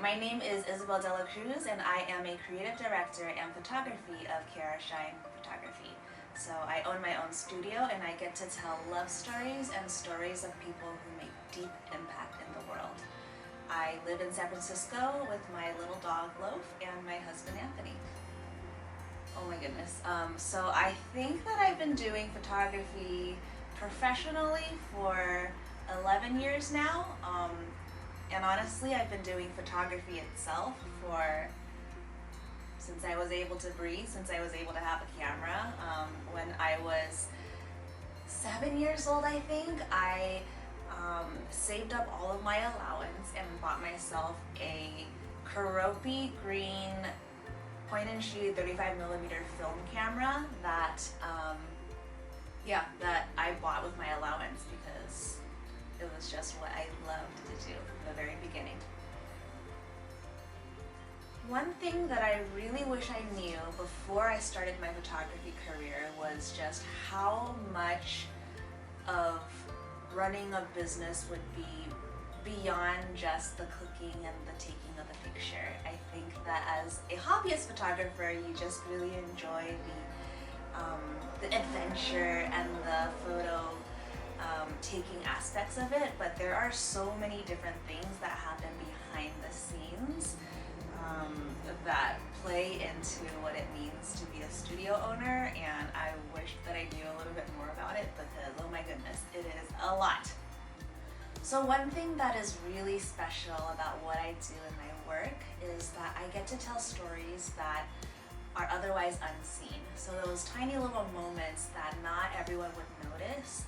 my name is Isabell De La Cruz, and I am a creative director and photography of Chiarashine Photography. So I own my own studio, and I get to tell love stories and stories of people who make deep impact in the world. I live in San Francisco with my little dog Loaf and my husband Anthony. Oh my goodness. So I think that I've been doing photography professionally for 11 years now. And honestly, I've been doing photography itself since I was able to breathe, since I was able to have a camera. When I was 7 years old, I think, I saved up all of my allowance and bought myself a Keroppi green point and shoot 35mm film camera that that I bought with my allowance because it was just what I loved to do from the very beginning. One thing that I really wish I knew before I started my photography career was just how much of running a business would be beyond just the clicking and the taking of the picture. I think that as a hobbyist photographer, you just really enjoy the adventure and the photo taking aspects of it, but there are so many different things that happen behind the scenes that play into what it means to be a studio owner, and I wish that I knew a little bit more about it because, oh my goodness, it is a lot. So one thing that is really special about what I do in my work is that I get to tell stories that are otherwise unseen. So those tiny little moments that not everyone would notice,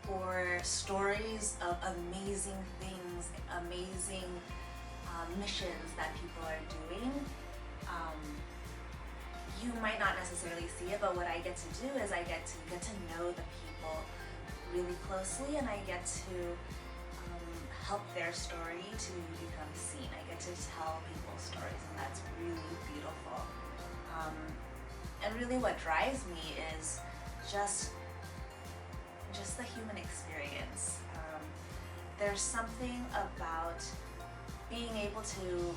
or stories of amazing things, amazing missions that people are doing. You might not necessarily see it, but what I get to do is I get to know the people really closely, and I get to help their story to become seen. I get to tell people's stories, and that's really beautiful. And really what drives me is just the human experience. There's something about being able to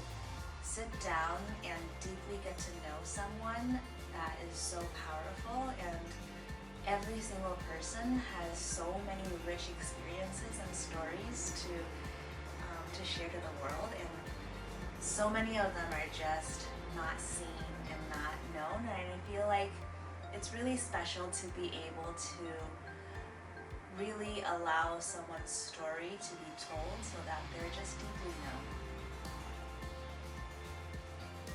sit down and deeply get to know someone that is so powerful, and every single person has so many rich experiences and stories to share to the world, and so many of them are just not seen and not known, and I feel like it's really special to be able to really allow someone's story to be told so that they're just deeply known.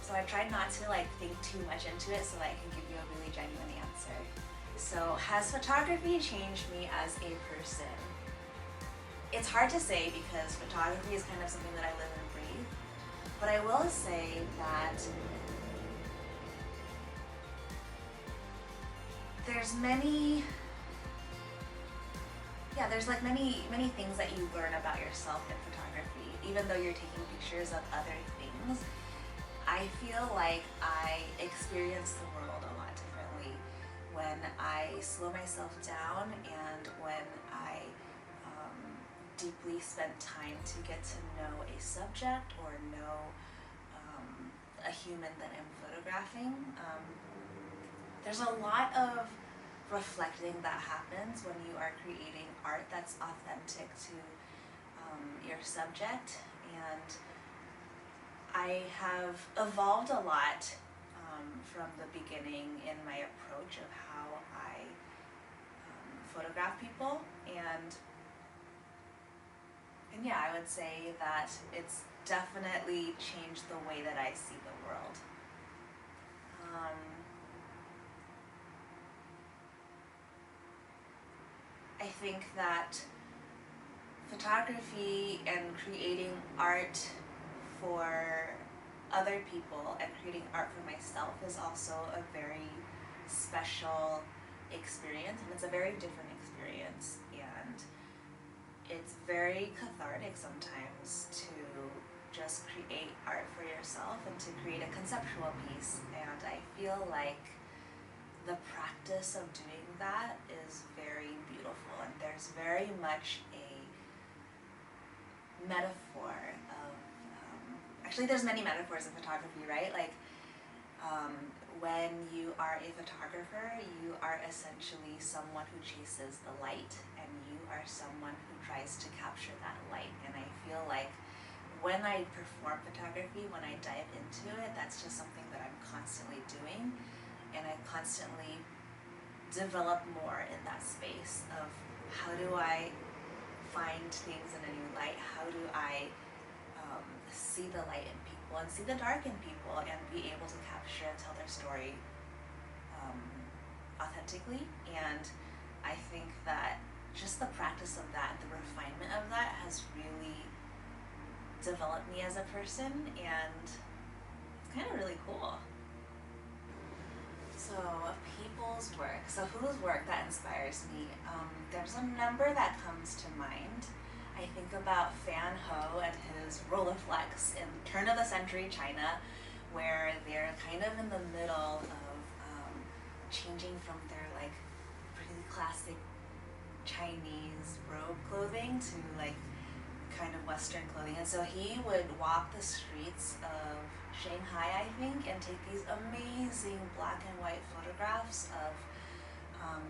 So I tried not to think too much into it so that I can give you a really genuine answer. So has photography changed me as a person? It's hard to say because photography is kind of something that I live and breathe, but I will say that there's many things that you learn about yourself in photography, even though you're taking pictures of other things. I feel like I experience the world a lot differently when I slow myself down and when I deeply spend time to get to know a subject or know a human that I'm photographing. There's a lot of reflecting that happens when you are creating art that's authentic to your subject, and I have evolved a lot from the beginning in my approach of how I photograph people, and yeah, I would say that it's definitely changed the way that I see the world. I think that photography and creating art for other people and creating art for myself is also a very special experience, and it's a very different experience, and it's very cathartic sometimes to just create art for yourself and to create a conceptual piece, and I feel like the practice of doing that is very beautiful, and there's very much a metaphor of actually there's many metaphors in photography, right? Like when you are a photographer, you are essentially someone who chases the light, and you are someone who tries to capture that light. And I feel like when I perform photography, when I dive into it, that's just something that I'm constantly doing, and I constantly develop more in that space of how do I find things in a new light, how do I see the light in people and see the dark in people and be able to capture and tell their story authentically. And I think that just the practice of that, the refinement of that has really developed me as a person, and it's kind of really cool. So people's work, so whose work that inspires me? There's a number that comes to mind. I think about Fan Ho and his Rolleiflex in turn of the century China, where they're kind of in the middle of changing from their like really classic Chinese robe clothing to like kind of Western clothing. And so he would walk the streets of Shanghai, I think, and take these amazing black and white photographs of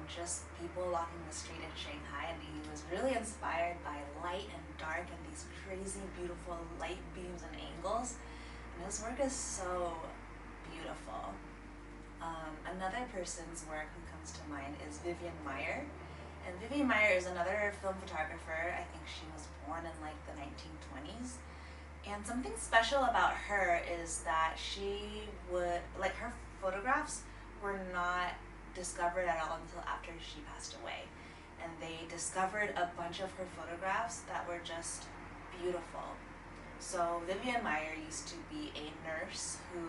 just people walking the street in Shanghai, and he was really inspired by light and dark and these crazy beautiful light beams and angles, and his work is so beautiful. Another person's work who comes to mind is Vivian Maier, and Vivian Maier is another film photographer. I think she was born in like the 1920s, and something special about her is that she would, like, her photographs were not discovered at all until after she passed away, and they discovered a bunch of her photographs that were just beautiful. So Vivian Maier used to be a nurse who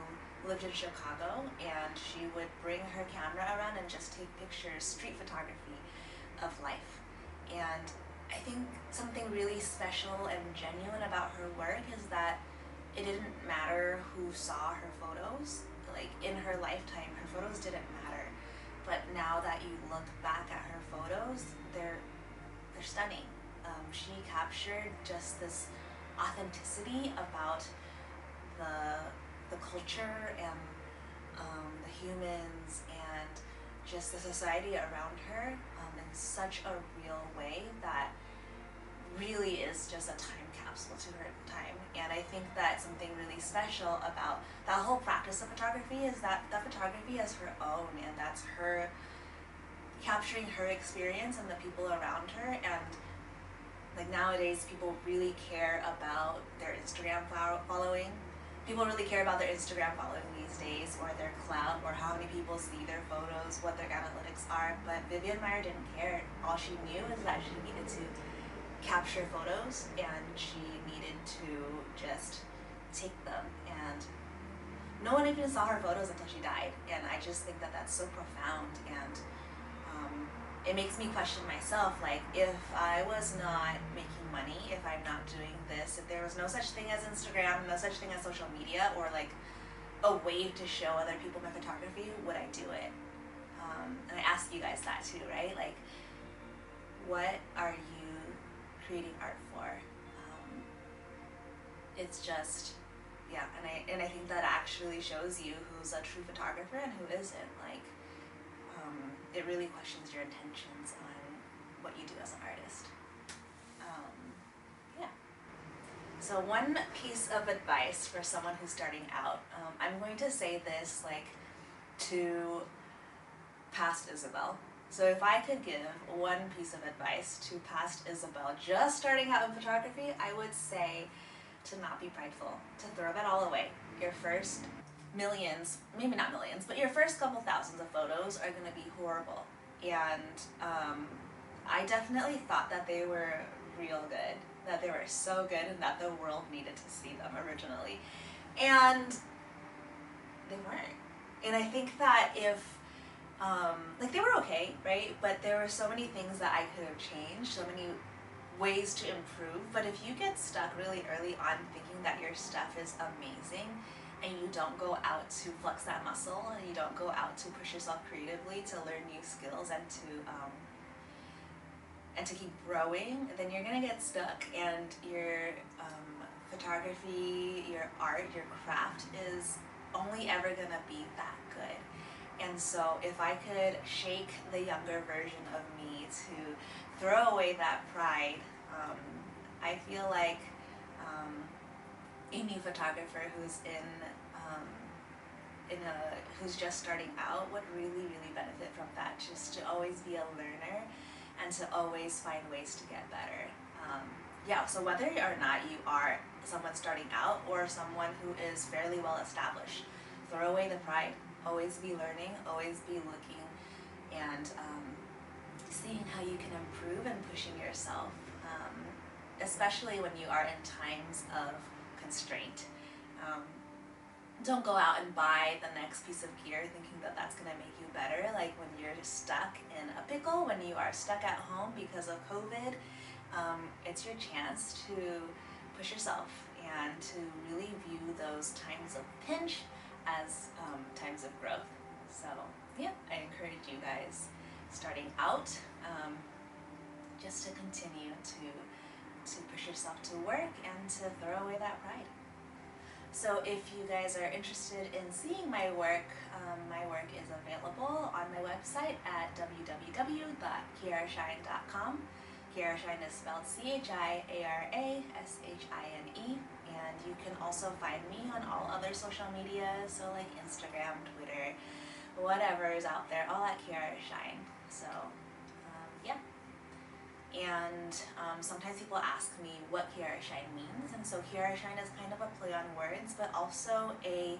lived in Chicago, and she would bring her camera around and just take pictures, street photography of life. And I think something really special and genuine about her work is that it didn't matter who saw her photos. Like, in her lifetime, her photos didn't matter. But now that you look back at her photos, they're stunning. She captured just this authenticity about the culture and the humans and just the society around her in such a real way that really is just a time capsule to her time. And I think that something really special about that whole practice of photography is that the photography is her own, and that's her capturing her experience and the people around her. And like nowadays, people really care about their Instagram following. People really care about their Instagram following these days, or their clout, or how many people see their photos, what their analytics are. But Vivian Maier didn't care. All she knew is that she needed to capture photos, and she needed to just take them. And no one even saw her photos until she died. And I just think that that's so profound. And it makes me question myself, like, if I was not making money, if I'm not doing this, if there was no such thing as Instagram, no such thing as social media, or like a way to show other people my photography, would I do it? And I ask you guys that too, right? Like, what are you creating art for? It's just, yeah, and I think that actually shows you who's a true photographer and who isn't. Like, it really questions your intentions on what you do as an artist. Yeah. So one piece of advice for someone who's starting out, I'm going to say this like to past Isabell. So if I could give one piece of advice to past Isabell just starting out in photography, I would say to not be prideful, to throw that all away. Your first millions, maybe not millions, but your first couple thousands of photos are going to be horrible. And I definitely thought that they were real good, that they were so good, and that the world needed to see them originally. And they weren't. And I think that if like, they were okay, right? But there were so many things that I could have changed, so many ways to improve. But if you get stuck really early on thinking that your stuff is amazing, and you don't go out to flex that muscle, and you don't go out to push yourself creatively to learn new skills and to keep growing, then you're gonna get stuck, and your photography, your art, your craft is only ever gonna be that good. And so if I could shake the younger version of me to throw away that pride, I feel like any photographer who's who's just starting out would really benefit from that. Just to always be a learner and to always find ways to get better. Yeah, so whether or not you are someone starting out or someone who is fairly well established, throw away the pride. Always be learning, always be looking, and seeing how you can improve and pushing yourself, especially when you are in times of constraint. Don't go out and buy the next piece of gear thinking that that's going to make you better. Like when you're stuck in a pickle, when you are stuck at home because of COVID, it's your chance to push yourself and to really view those times of pinch as times of growth. So yeah, I encourage you guys starting out just to continue to push yourself to work and to throw away that pride. So if you guys are interested in seeing my work is available on my website at www.chiarashine.com. Chiarashine is spelled Chiarashine, and you can also find me on all other social media, so like Instagram, Twitter, whatever is out there, all at Chiarashine. So yeah. And sometimes people ask me what Chiarashine means, and so Chiarashine is kind of a play on words, but also a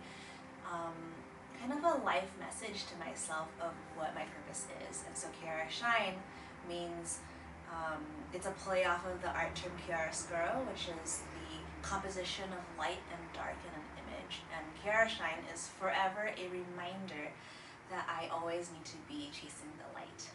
kind of a life message to myself of what my purpose is. And so Chiarashine means it's a play off of the art term chiaroscuro, which is the composition of light and dark in an image. And Chiarashine is forever a reminder that I always need to be chasing the light.